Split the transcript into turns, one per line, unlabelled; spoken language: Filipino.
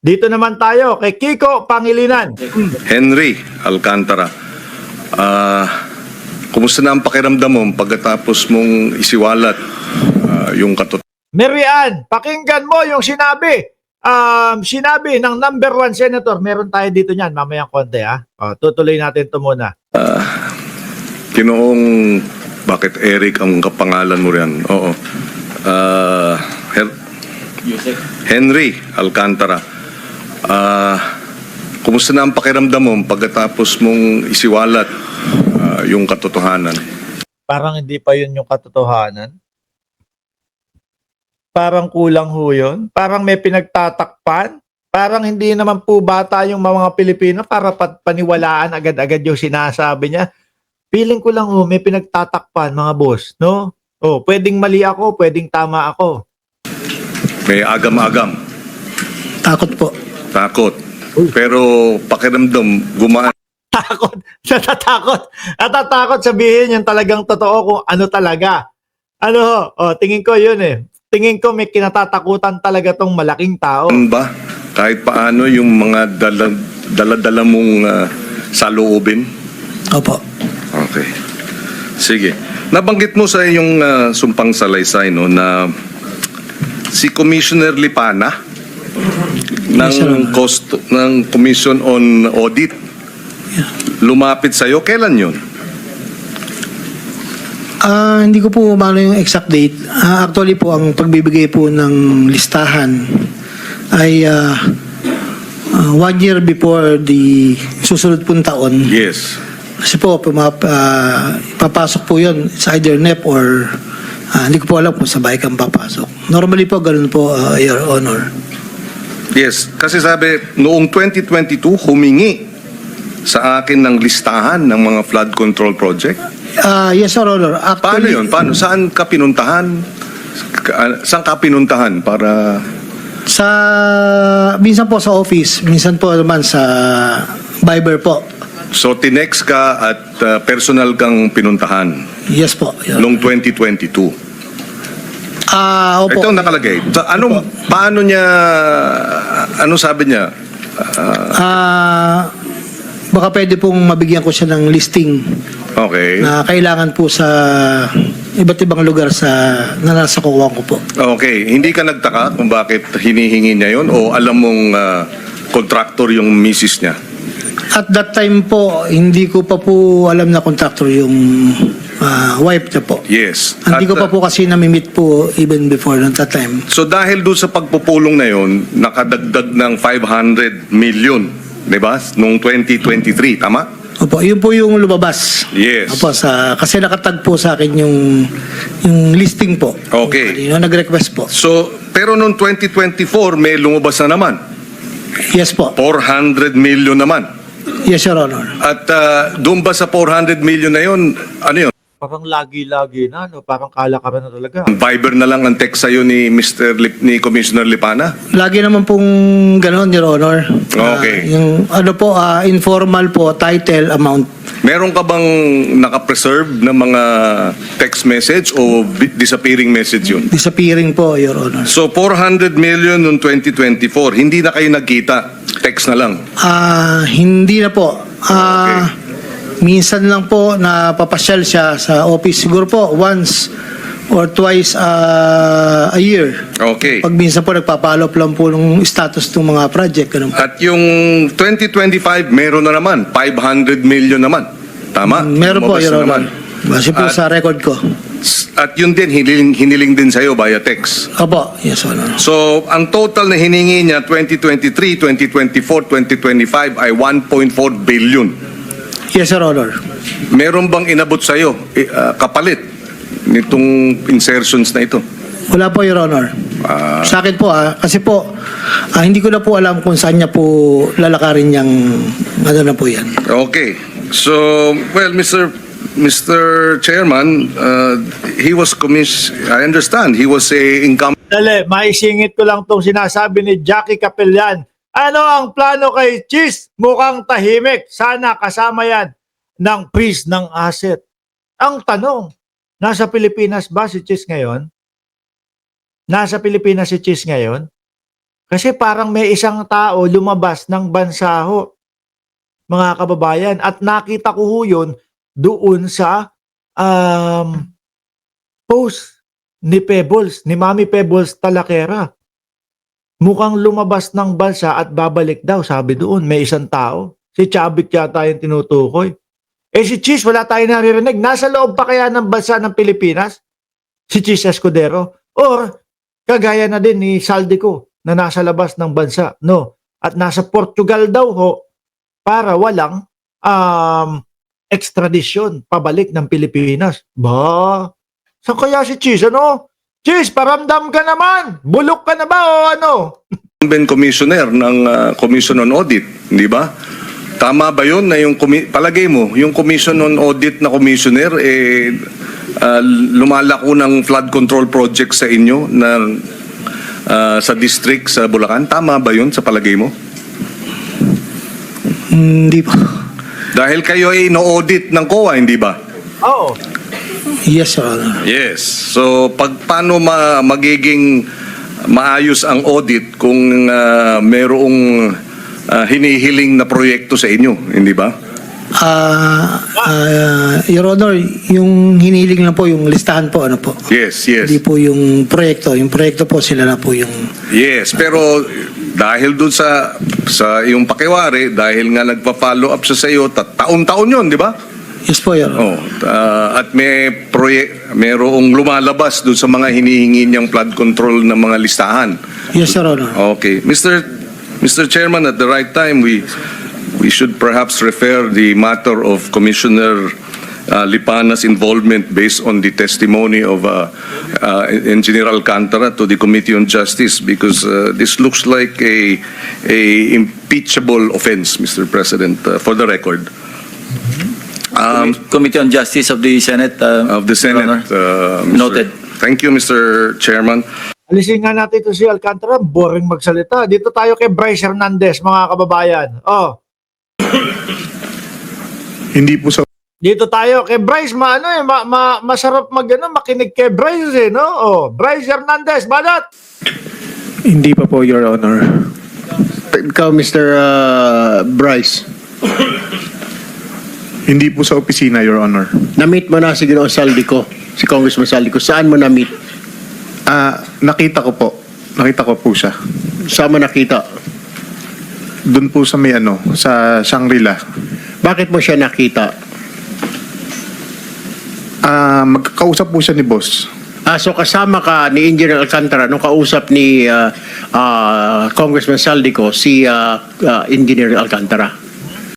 Dito naman tayo kay Kiko Pangilinan.
Henry Alcantara, kumusta na ang pakiramdam mo pagkatapos mong isiwalat yung katotohanan?
Mary Ann, pakinggan mo yung sinabi. Sinabi ng number 1 senator. Meron tayo dito niyan, mamayang konti ha. Tutuloy natin ito muna.
Ginoong, bakit Eric ang kapangalan mo riyan? Oo. Henry Alcantara, kumusta na ang pakiramdam mo pagkatapos mong isiwalat yung katotohanan?
Parang hindi pa yun yung katotohanan. Parang kulang ho yun. Parang may pinagtatakpan. Parang hindi naman po bata yung mga Pilipino para paniwalaan agad-agad yung sinasabi niya. Feeling ko lang ho, may pinagtatakpan mga boss, no? Pwedeng mali ako, pwedeng tama ako.
May agam-agam.
Takot po.
Takot. Pero pakiramdam, gumaan.
Takot. Natatakot sabihin yung talagang totoo kung ano talaga. Ano ho? Tingin ko yun eh. Tingin ko may kinatatakutan talaga tong malaking tao.
Ba? Kahit paano yung mga dala-dala mong saloobin?
Opo.
Okay. Sige. Nabanggit mo sa iyong sumpang salaysay no, na si Commissioner Lipana ng Commission on Audit lumapit sa iyo. Kailan yun?
Hindi ko po maano yung exact date. Actually po, ang pagbibigay po ng listahan ay 1 year before the susunod pong taon.
Yes.
Kasi po, papasok po yun. It's either NEP or hindi ko po alam kung sabay kang papasok. Normally po, ganun po, Your Honor.
Yes. Kasi sabi, noong 2022, humingi sa akin ng listahan ng mga flood control project.
Yes, Your Honor.
Paano
Actually,
yun? Paano? Saan ka pinuntahan? Saan ka pinuntahan para...
minsan po sa office, minsan po naman sa Viber po.
So, tinext ka at personal kang pinuntahan
Yes po. Your
noong 2022.
Opo.
Ito ang nakalagay. Paano niya... Ano sabi niya?
Baka pwede pong mabigyan ko siya ng listing
Okay.
na kailangan po sa iba't ibang lugar na nasa kuwang ko po.
Okay. Hindi ka nagtaka kung bakit hinihingi niya yon o alam mong contractor yung misis niya?
At that time po, hindi ko pa po alam na contractor yung wife niya po.
Yes.
Hindi ko
At,
pa po kasi nami-meet po even before that time.
So dahil doon sa pagpupulong na yon, nakadagdag ng 500 million, di ba? Noong 2023, tama?
Opo, yun po yung lumabas.
Yes.
Opo, kasi nakatag po sa akin yung listing po.
Okay.
Yung nag-request po.
So, pero noong 2024, may lumabas na naman.
Yes po.
400 million naman.
Yes, Your Honor.
At doon ba sa 400 million na yon, ano yun?
Parang lagi-lagi na, no? Parang kalakaran na talaga.
Viber na lang ang text sa'yo ni ni Commissioner Lipana?
Lagi naman pong gano'n, Your Honor.
Okay.
Yung ano po, informal po, title, amount.
Meron ka bang nakapreserve na mga text message o disappearing message yun?
Disappearing po, Your Honor.
So 400 million noong 2024, hindi na kayo nagkita? Text na lang?
Hindi na po.
Okay.
Minsan lang po na papasyal siya sa office. Siguro po, once or twice a year.
Okay.
Pag minsan po nagpapalo up lang po ng status ng mga project. Ganun po.
At yung 2025, meron na naman. 500 million naman. Tama?
Meron po,
Lumabas
Your
na
Honor. Base po
At-
sa record ko.
At yun din, hiniling din sa'yo via text.
Opo, yes, Honor.
So, ang total na hiningi niya 2023, 2024, 2025 ay 1.4 billion.
Yes, Your Honor.
Meron bang inabot sa'yo kapalit nitong insertions na ito?
Wala po, Your Honor. Sa akin po, kasi po, hindi ko na po alam kung saan niya po lalakarin yung ano na po yan.
Okay. So, well, Mr. Chairman, he was I understand, he was a incumbent.
Dali, maisingit ko lang tong sinasabi ni Jackie Capellan. Ano ang plano kay Cheese? Mukhang tahimik. Sana kasama yan ng freeze ng asset. Ang tanong, nasa Pilipinas ba si Cheese ngayon? Nasa Pilipinas si Cheese ngayon? Kasi parang may isang tao lumabas ng bansa ho, mga kababayan. At nakita ko ho yun doon sa post ni Pebbles, ni Mami Pebbles Talakera. Mukhang lumabas ng bansa at babalik daw, sabi doon. May isang tao. Si Chavit yata yung tinutukoy. Si Cheese, wala tayong naririnig. Nasa loob pa kaya ng bansa ng Pilipinas? Si Cheese Escudero? Or, kagaya na din ni Saldico na nasa labas ng bansa. No. At nasa Portugal daw ho para walang extradition pabalik ng Pilipinas. Ba? Saan kaya si Cheese? Ano? Cheese, paramdam ka naman! Bulok ka na ba o ano?
Ben commissioner ng Commission on Audit, di ba? Tama ba yun na yung palagay mo, yung Commission on Audit na commissioner lumalako ng flood control project sa inyo na sa district sa Bulacan? Tama ba yun sa palagay mo?
Hindi po.
Dahil kayo ay no-audit ng COA, hindi ba?
Oo.
Yes, Your Honor.
Yes. So paano magiging maayos ang audit kung merong hinihiling na proyekto sa inyo, hindi ba?
Your Honor, yung hinihiling lang po, yung listahan po, ano po?
Yes, yes.
Hindi po yung proyekto. Yung proyekto po, sila na po yung...
Yes, pero dahil dun sa yung pakiwari, dahil nga nagpa-follow up siya sa iyo, taon-taon yun, di ba?
Yes po, Your Honor.
At merong lumalabas dun sa mga hinihingi niyang flood control na mga listahan.
Yes, Your Honor.
Okay. Mr. Chairman, at the right time, we should perhaps refer the matter of Commissioner Lipana's involvement based on the testimony of Engineer Alcantara to the Committee on Justice, because this looks like a impeachable offense, Mr. President, for the record.
Committee on Justice of the Senate.
Of the Senate.
Noted.
Thank you, Mr. Chairman.
Alisin nga natin ito si Alcantara, boring magsalita. Dito tayo kay Bryce Hernandez, mga kababayan.
Hindi po sa
Dito tayo kay Bryce, masarap makinig kay Bryce no? Bryce Hernandez, balat!
hindi pa po, Your Honor.
Ikaw, Mr. Bryce,
Hindi po sa opisina, Your Honor.
na-meet mo na si Ginoong Saldico, si Congressman Saldico. Saan mo na-meet?
Nakita ko po. Nakita ko po siya.
Saan mo nakita?
Doon po sa may sa Shangri-La.
Bakit mo siya nakita?
Magkakausap po siya ni boss.
So kasama ka ni Engineer Alcantara nung kausap ni Congressman Saldico si Engineer Alcantara.